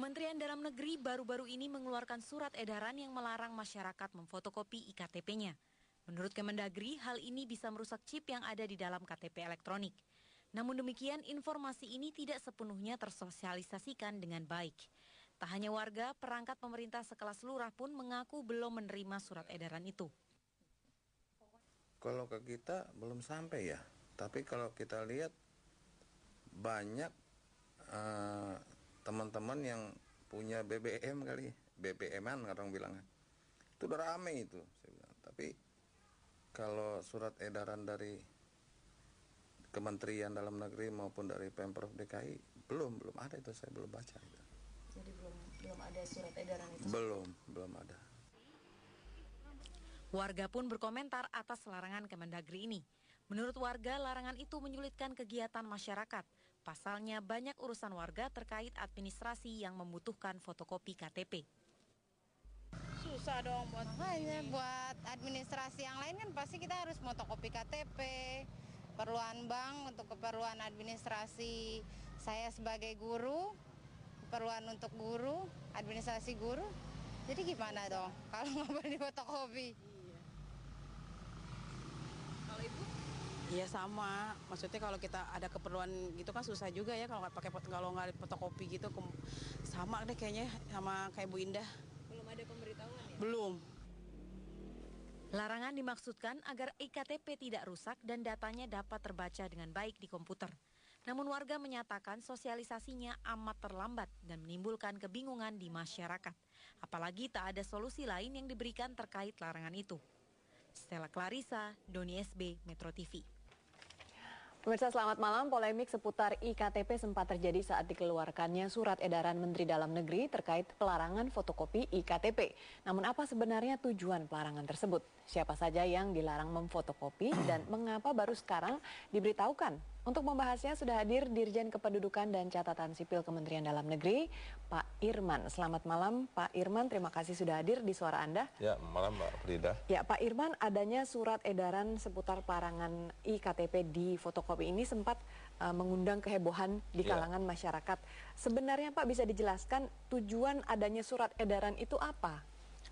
Kementerian Dalam Negeri baru-baru ini mengeluarkan surat edaran yang melarang masyarakat memfotokopi iktp-nya. Menurut Kemendagri, hal ini bisa merusak chip yang ada di dalam KTP elektronik. Namun demikian, informasi ini tidak sepenuhnya tersosialisasikan dengan baik. Tak hanya warga, perangkat pemerintah sekelas lurah pun mengaku belum menerima surat edaran itu. Kalau ke kita belum sampai ya, tapi kalau kita lihat banyak teman-teman yang punya BBM kali, BBM-an orang bilang, itu udah rame itu, saya bilang. Tapi kalau surat edaran dari Kementerian Dalam Negeri maupun dari Pemprov DKI belum ada itu, saya belum baca itu. Jadi belum ada surat edaran itu? Belum ada. Warga pun berkomentar atas larangan Kemendagri ini. Menurut warga, larangan itu menyulitkan kegiatan masyarakat. Pasalnya banyak urusan warga terkait administrasi yang membutuhkan fotokopi KTP. Susah dong buat administrasi yang lain kan pasti kita harus fotokopi KTP, keperluan bank untuk keperluan administrasi. Saya sebagai guru, keperluan untuk guru, administrasi guru. Jadi gimana dong kalau nggak boleh fotokopi? Kalau Ibu? Iya sama, maksudnya kalau kita ada keperluan gitu kan susah juga ya kalau nggak fotokopi gitu, sama deh kayaknya sama kayak Bu Indah. Belum ada pemberitahuan ya? Belum. Larangan dimaksudkan agar iktp tidak rusak dan datanya dapat terbaca dengan baik di komputer. Namun warga menyatakan sosialisasinya amat terlambat dan menimbulkan kebingungan di masyarakat. Apalagi tak ada solusi lain yang diberikan terkait larangan itu. Stella Clarissa, Doni SB, Metro TV. Pemirsa selamat malam, polemik seputar iktp sempat terjadi saat dikeluarkannya surat edaran Menteri Dalam Negeri terkait pelarangan fotokopi iktp. Namun apa sebenarnya tujuan pelarangan tersebut? Siapa saja yang dilarang memfotokopi dan mengapa baru sekarang diberitahukan? Untuk membahasnya sudah hadir Dirjen Kependudukan dan Catatan Sipil Kementerian Dalam Negeri, Pak Irman. Selamat malam Pak Irman, terima kasih sudah hadir di Suara Anda. Ya, malam Mbak Frida. Ya Pak Irman, adanya surat edaran seputar pelarangan iktp di fotokopi ini sempat mengundang kehebohan di kalangan masyarakat. Sebenarnya Pak bisa dijelaskan tujuan adanya surat edaran itu apa?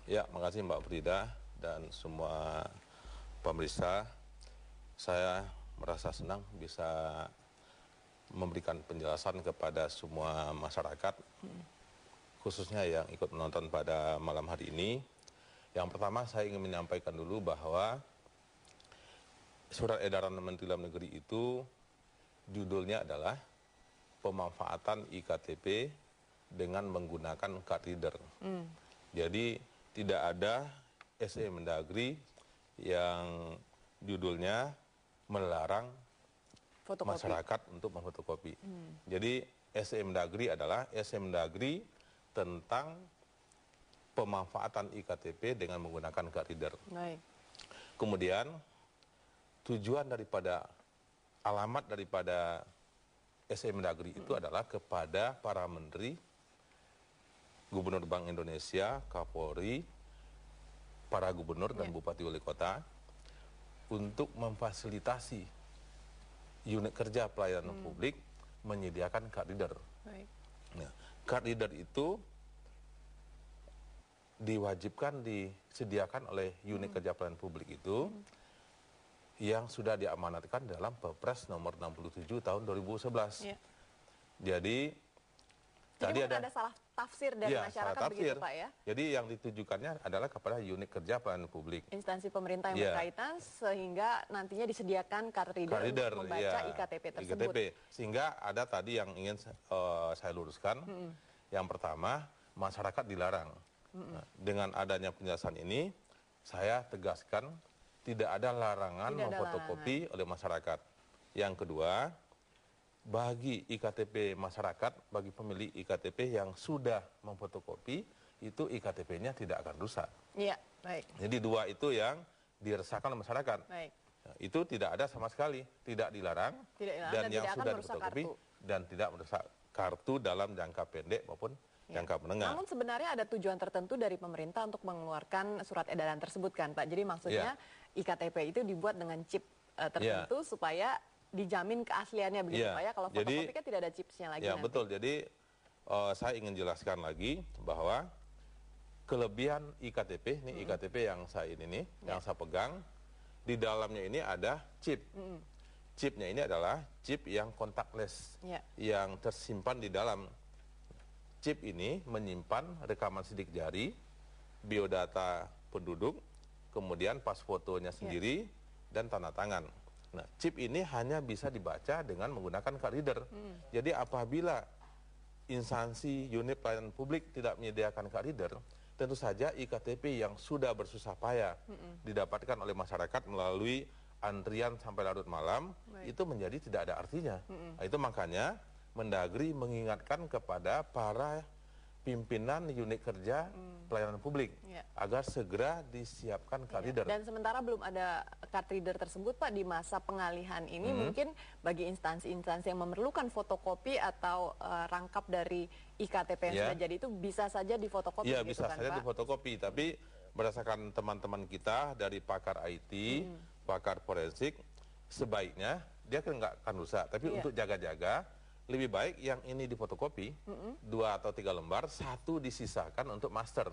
Ya, makasih Mbak Frida dan semua pemirsa. Saya merasa senang bisa memberikan penjelasan kepada semua masyarakat, khususnya yang ikut menonton pada malam hari ini. Yang pertama saya ingin menyampaikan dulu bahwa surat edaran Menteri Dalam Negeri itu judulnya adalah pemanfaatan iktp dengan menggunakan card reader. Jadi tidak ada SE Mendagri yang judulnya melarang masyarakat untuk memfotokopi. Jadi SE Mendagri adalah SE Mendagri tentang pemanfaatan iktp dengan menggunakan card reader. Baik. Kemudian tujuan daripada alamat daripada SE Mendagri itu adalah kepada para menteri, Gubernur Bank Indonesia, Kapolri, para gubernur dan bupati wali kota untuk memfasilitasi unit kerja pelayanan publik menyediakan card reader. Baik. Nah, card reader itu diwajibkan disediakan oleh unit kerja pelayanan publik itu yang sudah diamanatkan dalam Perpres nomor 67 tahun 2011. Ya. Jadi tadi ada salah tafsir dari masyarakat begitu Pak ya? Jadi yang ditujukannya adalah kepada unit kerja pelayanan publik. Instansi pemerintah yang berkaitan sehingga nantinya disediakan card reader untuk membaca iktp tersebut. Sehingga ada tadi yang ingin saya luruskan. Yang pertama, masyarakat dilarang. Nah, dengan adanya penjelasan ini, saya tegaskan tidak ada larangan memfotokopi oleh masyarakat. Yang kedua, bagi iktp masyarakat, bagi pemilik iktp yang sudah memfotokopi, itu iktp-nya tidak akan rusak. Iya, baik. Jadi dua itu yang diresahkan oleh masyarakat. Baik. Nah, itu tidak ada sama sekali, tidak dilarang, dan yang sudah difotokopi dan tidak merusak kartu dalam jangka pendek maupun jangka menengah. Namun sebenarnya ada tujuan tertentu dari pemerintah untuk mengeluarkan surat edaran tersebut kan Pak. Jadi maksudnya iktp itu dibuat dengan chip tertentu supaya dijamin keasliannya begitu Pak ya. Kalau fotokopi kan tidak ada chipsnya lagi. Ya betul. Jadi saya ingin jelaskan lagi bahwa kelebihan IKTP, ini IKTP yang saya ini nih, yang saya pegang, di dalamnya ini ada chip. Chipnya ini adalah chip yang contactless, yang tersimpan di dalam. Chip ini menyimpan rekaman sidik jari, biodata penduduk, kemudian pas fotonya sendiri, dan tanda tangan. Nah, chip ini hanya bisa dibaca dengan menggunakan card reader. Jadi apabila instansi unit pelayanan publik tidak menyediakan card reader, tentu saja IKTP yang sudah bersusah payah didapatkan oleh masyarakat melalui antrian sampai larut malam, itu menjadi tidak ada artinya. Nah, itu makanya Mendagri mengingatkan kepada para pimpinan unit kerja pelayanan publik agar segera disiapkan card reader. Dan sementara belum ada card reader tersebut, Pak, di masa pengalihan ini mungkin bagi instansi-instansi yang memerlukan fotokopi atau rangkap dari IKTP yang sudah jadi itu bisa saja difotokopi. Iya, gitu bisa kan, saja Pak? difotokopi, tapi berdasarkan teman-teman kita dari pakar IT, pakar forensik, sebaiknya dia kan nggak akan rusak, tapi untuk jaga-jaga lebih baik yang ini difotokopi 2 atau 3 lembar, 1 disisakan untuk master,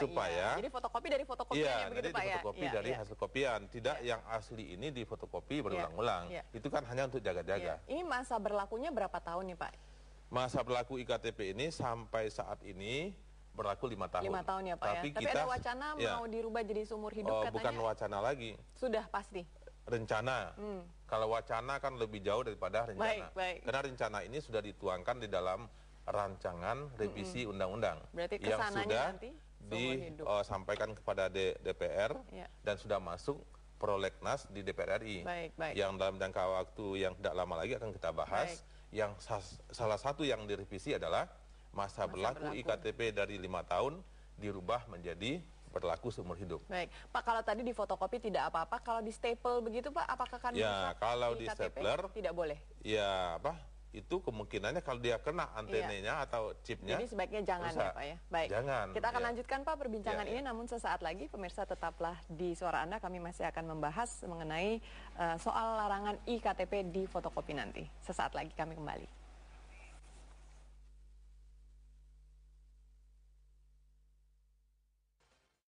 supaya jadi fotokopi dari fotokopiannya begitu, Pak, ya? Fotokopi dari hasil kopian, tidak yang asli ini difotokopi berulang-ulang. Itu kan hanya untuk jaga-jaga. Ini masa berlakunya berapa tahun nih, Pak? Masa berlaku IKTP ini sampai saat ini berlaku 5 tahun. 5 tahun ya, Pak. Tapi Tapi ada wacana mau dirubah jadi seumur hidup katanya? Bukan wacana lagi. Sudah pasti? Rencana. Kalau wacana kan lebih jauh daripada rencana. Baik. Karena rencana ini sudah dituangkan di dalam rancangan revisi undang-undang yang sudah nanti disampaikan kepada DPR dan sudah masuk prolegnas di DPR RI. Yang dalam jangka waktu yang tidak lama lagi akan kita bahas. Yang salah satu yang direvisi adalah masa berlaku IKTP dari 5 tahun dirubah menjadi berlaku seumur hidup. Baik, Pak, kalau tadi di fotokopi tidak apa-apa, kalau di staple begitu, Pak, apakah akan ya, kalau di stapler tidak boleh? Ya, itu kemungkinannya kalau dia kena antenanya atau chipnya. Jadi sebaiknya jangan ya, Pak, ya. Baik. Jangan. Kita akan lanjutkan, Pak, perbincangan ini, namun sesaat lagi pemirsa tetaplah di Suara Anda, kami masih akan membahas mengenai soal larangan IKTP di fotokopi nanti. Sesaat lagi kami kembali.